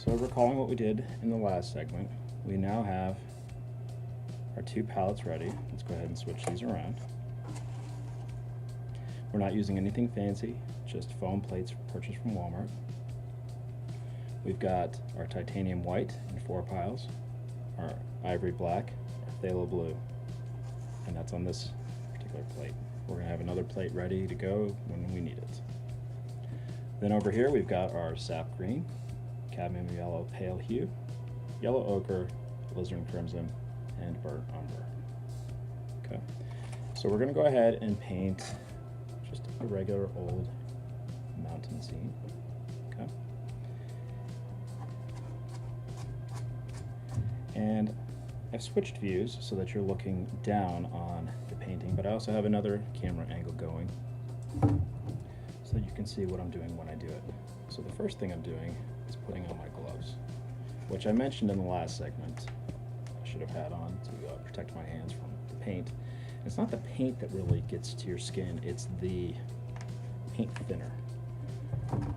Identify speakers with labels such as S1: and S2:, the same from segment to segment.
S1: So recalling what we did in the last segment, we now have our two palettes ready. Let's go ahead and switch these around. We're not using anything fancy, just foam plates purchased from Walmart. We've got our titanium white in 4 piles, our ivory black, our phthalo blue, and that's on this particular plate. We're going to have another plate ready to go when we need it. Then over here we've got our sap green, cadmium yellow pale hue, yellow ochre, alizarin crimson, and burnt umber. Okay, so we're going to go ahead and paint just a regular old mountain scene. Okay, and I've switched views so that you're looking down on the painting, but I also have another camera angle going so you can see what I'm doing when I do it. So the first thing I'm doing is putting on my gloves, which I mentioned in the last segment I should have had on to protect my hands from the paint. It's not the paint that really gets to your skin, it's the paint thinner.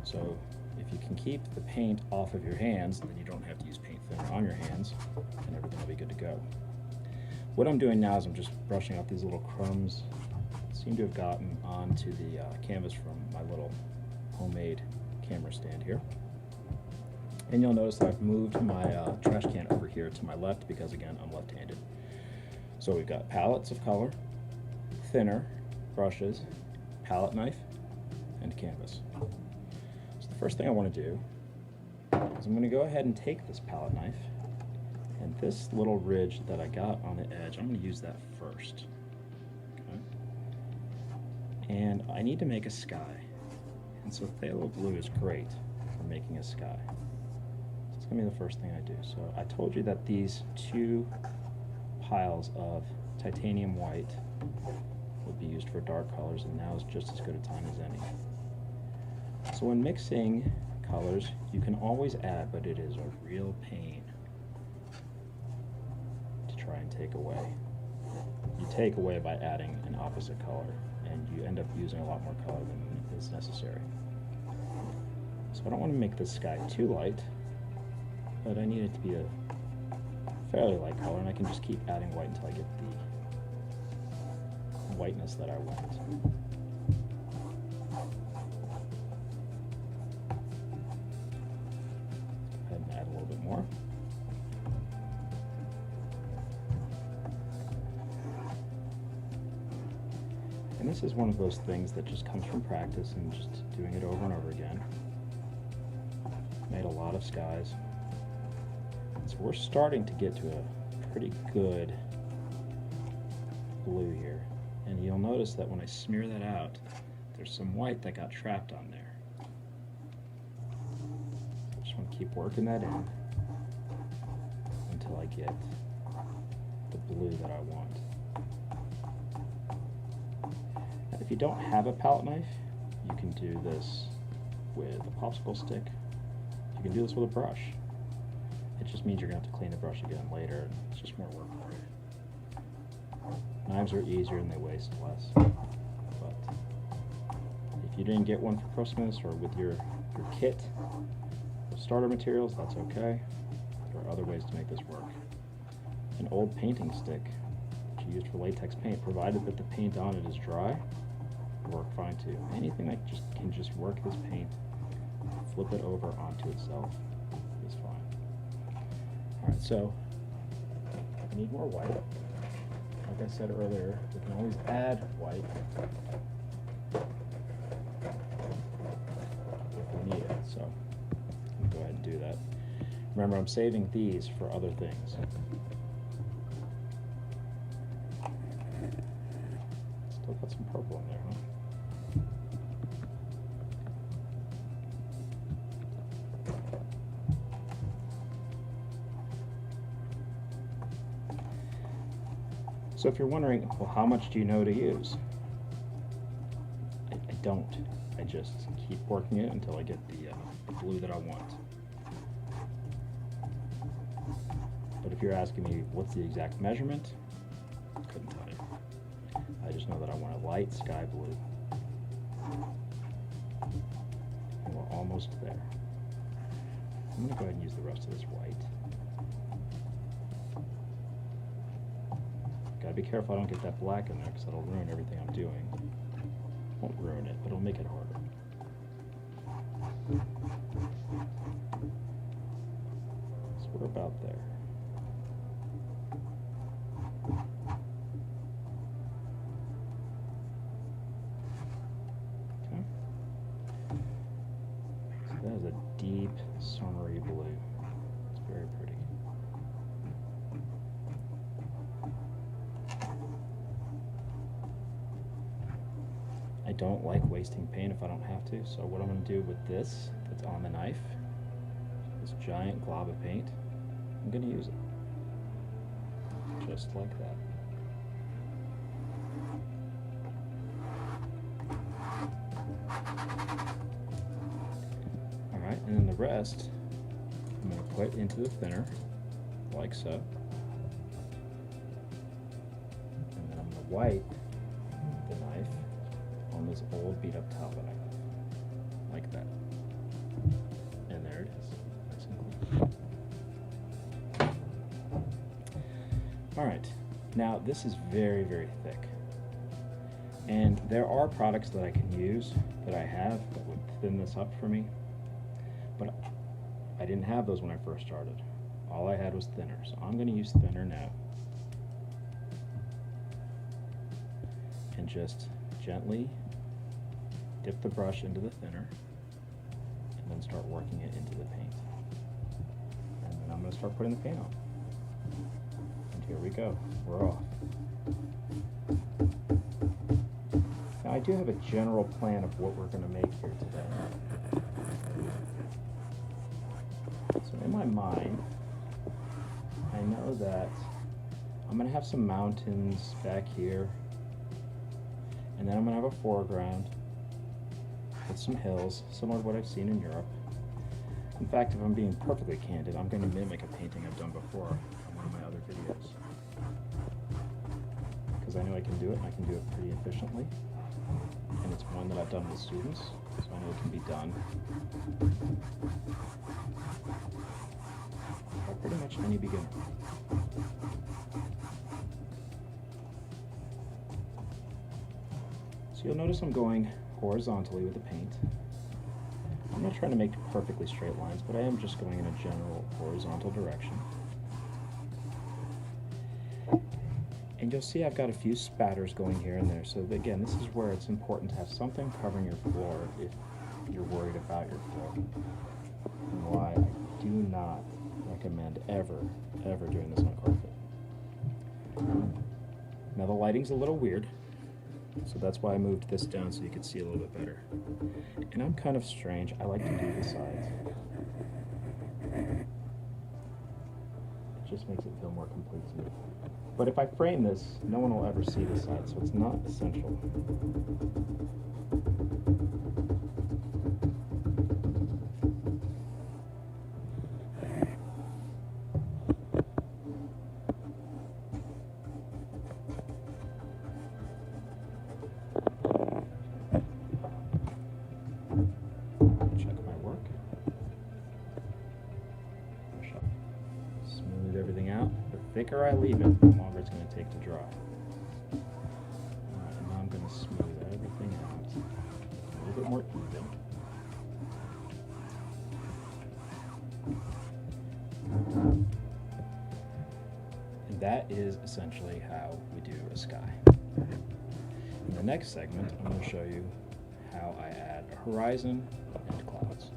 S1: So if you can keep the paint off of your hands, then you don't have to use paint thinner on your hands, and everything will be good to go. What I'm doing now is I'm just brushing out these little crumbs that seem to have gotten onto the canvas from my little homemade camera stand here. And you'll notice that I've moved my trash can over here to my left because, again, I'm left-handed. So we've got palettes of color, thinner, brushes, palette knife, and canvas. So the first thing I want to do is I'm going to go ahead and take this palette knife, and this little ridge that I got on the edge, I'm going to use that first. Okay? And I need to make a sky. And so phthalo blue is great for making a sky. So it's going to be the first thing I do. So I told you that these 2 piles of titanium white would be used for dark colors, and now is just as good a time as any. So when mixing colors, you can always add, but it is a real pain to try and take away. You take away by adding an opposite color, and you end up using a lot more color than is necessary. So I don't want to make this sky too light, but I need it to be a fairly light color, and I can just keep adding white until I get the whiteness that I want. Go ahead and add a little bit more. And this is one of those things that just comes from practice and just doing it over and over again. Made a lot of skies. So we're starting to get to a pretty good blue here. And you'll notice that when I smear that out, there's some white that got trapped on there. So I just want to keep working that in until I get the blue that I want. Now, if you don't have a palette knife, you can do this with a popsicle stick. You can do this with a brush. It just means you're going to have to clean the brush again later. It's just more work for you. Knives are easier and they waste less. But if you didn't get one for Christmas or with your kit of starter materials, that's okay. There are other ways to make this work. An old painting stick, which you used for latex paint, provided that the paint on it is dry, will work fine too. Anything that can just work this paint, flip it over onto itself is fine. Alright, so I need more white. Like I said earlier, we can always add white if we need it. So I'm going to go ahead and do that. Remember, I'm saving these for other things. Still got some purple in there, huh? So if you're wondering, well, how much do you know to use? I don't. I just keep working it until I get the blue that I want. But if you're asking me what's the exact measurement, I couldn't tell you. I just know that I want a light sky blue. And we're almost there. I'm going to go ahead and use the rest of this white. Gotta be careful I don't get that black in there because that'll ruin everything I'm doing. Won't ruin it, but it'll make it harder. So we're about there. Okay. So that is a deep summery blue. It's very pretty. I don't like wasting paint if I don't have to, so what I'm going to do with this that's on the knife, this giant glob of paint, I'm going to use it. Just like that. Alright, and then the rest, I'm going to put into the thinner, like so. And then I'm going to wipe the knife on this old beat up towel that I have, like that. And there it is, nice and clean. Alright, now this is very, very thick. And there are products that I can use, that I have, that would thin this up for me. But I didn't have those when I first started. All I had was thinner, so I'm going to use thinner now. And just gently dip the brush into the thinner and then start working it into the paint. And then I'm going to start putting the paint on. And here we go. We're off. Now I do have a general plan of what we're going to make here today. So in my mind, I know that I'm going to have some mountains back here, and then I'm going to have a foreground with some hills, similar to what I've seen in Europe. In fact, if I'm being perfectly candid, I'm going to mimic a painting I've done before in one of my other videos. Because I know I can do it, and I can do it pretty efficiently. And it's one that I've done with students, so I know it can be done by pretty much any beginner. So you'll notice I'm going horizontally with the paint. I'm not trying to make perfectly straight lines, but I am just going in a general horizontal direction. And you'll see I've got a few spatters going here and there. So again, this is where it's important to have something covering your floor if you're worried about your floor. And why I do not recommend ever doing this on carpet. Now the lighting's a little weird, so that's why I moved this down so you could see a little bit better. And I'm kind of strange. I like to do the sides. It just makes it feel more complete to me. But if I frame this, no one will ever see the side, so it's not essential. Check my work. Smooth everything out. The thicker I leave it, the longer it's going to take to dry. Alright, and now I'm going to smooth everything out. A little bit more even. And that is essentially how we do a sky. In the next segment, I'm going to show you how I add a horizon and clouds.